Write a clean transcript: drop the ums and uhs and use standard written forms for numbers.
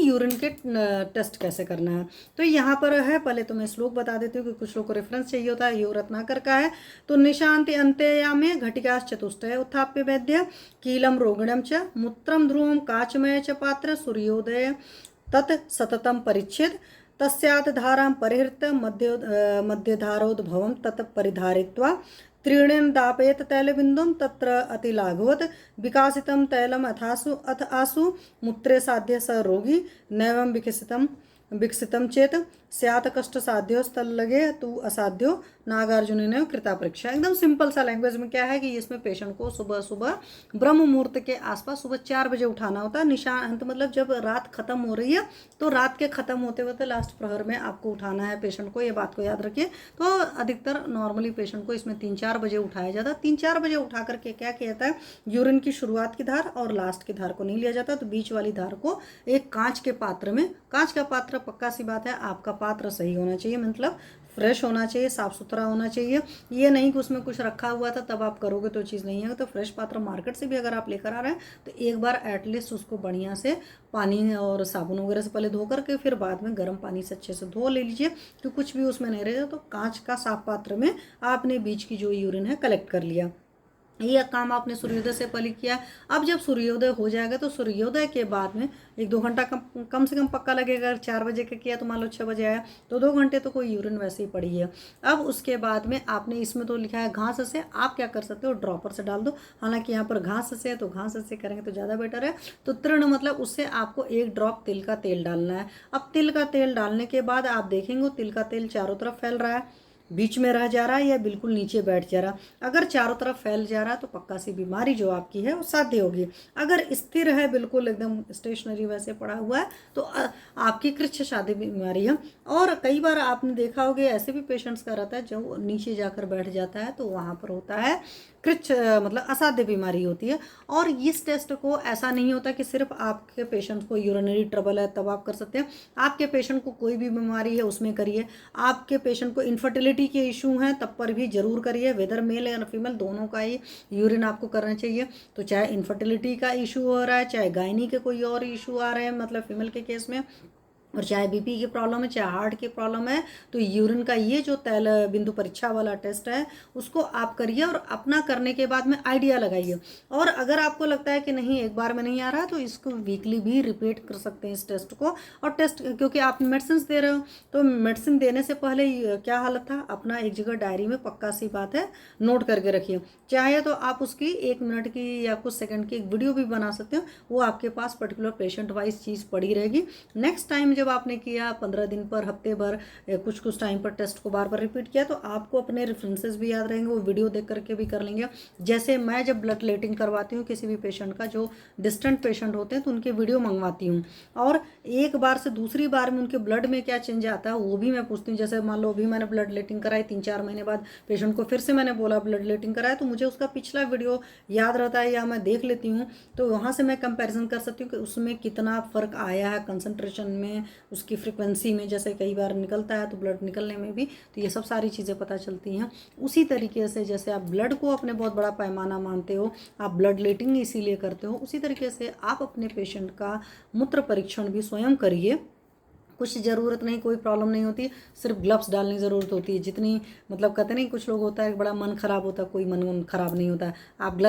Urine के test कैसे करना है। तो यहाँ पर है, पहले तो मैं श्लोक बता देती हूँ कि कुछ लोग को रेफरेंस चाहिए होता है। यो रत्नाकर का है। तो निशांति अंत्यया में घटिकाश चतुष्टय उत्थाप्य वैद्य कीलम रोगिणम च मूत्रम ध्रुवम काचमय च पात्र सूर्योदय तत् सततम परिच्छेद तस्यात् धारां परिहृत मध्यधारोद्भवं तत् परिधारित्वा त्रीणेन दापयेत तैलबिन्दुं तत्र अतिलाघवत् विकासितं तैलम् अथ आसु मूत्रे साध्य स रोगी नैवं विकसितं चेत स्यात् कष्ट साध्यो तल्लगे तु असाध्यो नागार्जुन ने कृता परीक्षा। एकदम सिंपल सा लैंग्वेज में क्या है कि इसमें पेशेंट को सुबह सुबह ब्रह्म मुहूर्त के आसपास सुबह 4 बजे उठाना होता है। निशांत मतलब जब रात खत्म हो रही है तो रात के खत्म होते होते लास्ट प्रहर में आपको उठाना है पेशेंट को, ये बात को याद रखिए। तो अधिकतर नॉर्मली पेशेंट को इसमें 3-4 बजे उठाया जाता है। 3-4 बजे उठा करके क्या किया जाता है, यूरिन की शुरुआत की धार और लास्ट की धार को नहीं लिया जाता, तो बीच वाली धार को एक कांच के पात्र में, कांच का पात्र पक्का सी बात है आपका पात्र सही होना चाहिए, मतलब फ्रेश होना चाहिए, साफ सुथरा होना चाहिए। ये नहीं कि उसमें कुछ रखा हुआ था तब आप करोगे तो चीज़ नहीं है। तो फ्रेश पात्र मार्केट से भी अगर आप लेकर आ रहे हैं तो एक बार एटलीस्ट उसको बढ़िया से पानी और साबुन वगैरह से पहले धो करके फिर बाद में गर्म पानी से अच्छे से धो ले लीजिए कि कुछ भी उसमें नहीं रहेगा। तो कांच का साफ पात्र में आपने बीच की जो यूरिन है कलेक्ट कर लिया। यह काम आपने सूर्योदय से पहले किया। अब जब सूर्योदय हो जाएगा तो सूर्योदय के बाद में 1-2 घंटा कम से कम पक्का लगेगा। अगर 4 बजे का किया तो मान लो 6 बजे आया तो 2 घंटे तो कोई यूरिन वैसे ही पड़ी है। अब उसके बाद में आपने इसमें तो लिखा है घास से, आप क्या कर सकते हो, ड्रॉपर से डाल दो। हालांकि यहाँ पर घास से है तो घास से करेंगे तो ज़्यादा बेटर है। तो तृण मतलब उससे आपको 1 ड्रॉप तिल का तेल डालना है। अब तिल का तेल डालने के बाद आप देखेंगे तिल का तेल चारों तरफ फैल रहा है, बीच में रह जा रहा है या बिल्कुल नीचे बैठ जा रहा। अगर चारों तरफ फैल जा रहा है तो पक्का सी बीमारी जो आपकी है वो साध्य होगी। अगर स्थिर है बिल्कुल एकदम स्टेशनरी वैसे पड़ा हुआ है तो आपकी कृच्छ साध्य बीमारी है। और कई बार आपने देखा होगा ऐसे भी पेशेंट्स का रहता है जो नीचे जाकर बैठ जाता है तो वहाँ पर होता है कृच्छ मतलब असाध्य बीमारी होती है। और इस टेस्ट को ऐसा नहीं होता कि सिर्फ आपके पेशेंट को यूरिनरी ट्रबल है तब आप कर सकते हैं। आपके पेशेंट को कोई भी बीमारी है उसमें करिए। आपके पेशेंट को इनफर्टिलिटी के इशू हैं तब पर भी जरूर करिए। वेदर मेल या फीमेल दोनों का ही यूरिन आपको करना चाहिए। तो चाहे इनफर्टिलिटी का इशू हो रहा है, चाहे गायनी के कोई और इशू आ रहे हैं मतलब फीमेल के केस में, और चाहे बीपी की प्रॉब्लम है, चाहे हार्ट की प्रॉब्लम है, तो यूरिन का ये जो तैल बिंदु परीक्षा वाला टेस्ट है उसको आप करिए और अपना करने के बाद में आइडिया लगाइए। और अगर आपको लगता है कि नहीं एक बार में नहीं आ रहा तो इसको वीकली भी रिपीट कर सकते हैं इस टेस्ट को। और टेस्ट क्योंकि आप मेडिसिन दे रहे हो तो मेडिसिन देने से पहले क्या हालत था अपना एक जगह डायरी में पक्का सी बात है नोट करके रखिए। चाहे तो आप उसकी 1 मिनट की या कुछ सेकंड की एक वीडियो भी बना सकते हो, वो आपके पास पर्टिकुलर पेशेंट वाइज चीज़ पड़ी रहेगी। नेक्स्ट टाइम जब आपने किया 15 दिन पर, हफ्ते भर, कुछ टाइम पर टेस्ट को बार बार रिपीट किया तो आपको अपने रेफरेंसेस भी याद रहेंगे, वो वीडियो देख करके भी कर लेंगे। जैसे मैं जब ब्लड लेटिंग करवाती हूँ किसी भी पेशेंट का, जो डिस्टेंट पेशेंट होते हैं तो उनके वीडियो मंगवाती हूँ और एक बार से दूसरी बार में उनके ब्लड में क्या चेंज आता है वो भी मैं पूछती हूँ। जैसे मान लो अभी मैंने ब्लड लेटिंग कराई, 3-4 महीने बाद पेशेंट को फिर से मैंने बोला ब्लड लेटिंग कराया तो मुझे उसका पिछला वीडियो याद रहता है या मैं देख लेती हूँ। तो वहाँ से मैं कंपैरिजन कर सकती हूँ कि उसमें कितना फ़र्क आया है कंसंट्रेशन में, उसकी फ्रिक्वेंसी में, जैसे कई बार निकलता है तो ब्लड निकलने में भी, तो ये सब सारी चीज़ें पता चलती हैं। उसी तरीके से जैसे आप ब्लड को अपने बहुत बड़ा पैमाना मानते हो, आप ब्लड लेटिंग इसीलिए करते हो, उसी तरीके से आप अपने पेशेंट का मूत्र परीक्षण भी स्वयं करिए। कुछ ज़रूरत नहीं, कोई प्रॉब्लम नहीं होती, सिर्फ ग्लव्स डालने की ज़रूरत होती है। जितनी मतलब कहते नहीं कुछ लोग होता है बड़ा मन खराब होता है, कोई मन खराब नहीं होता है। आप ग्लव्स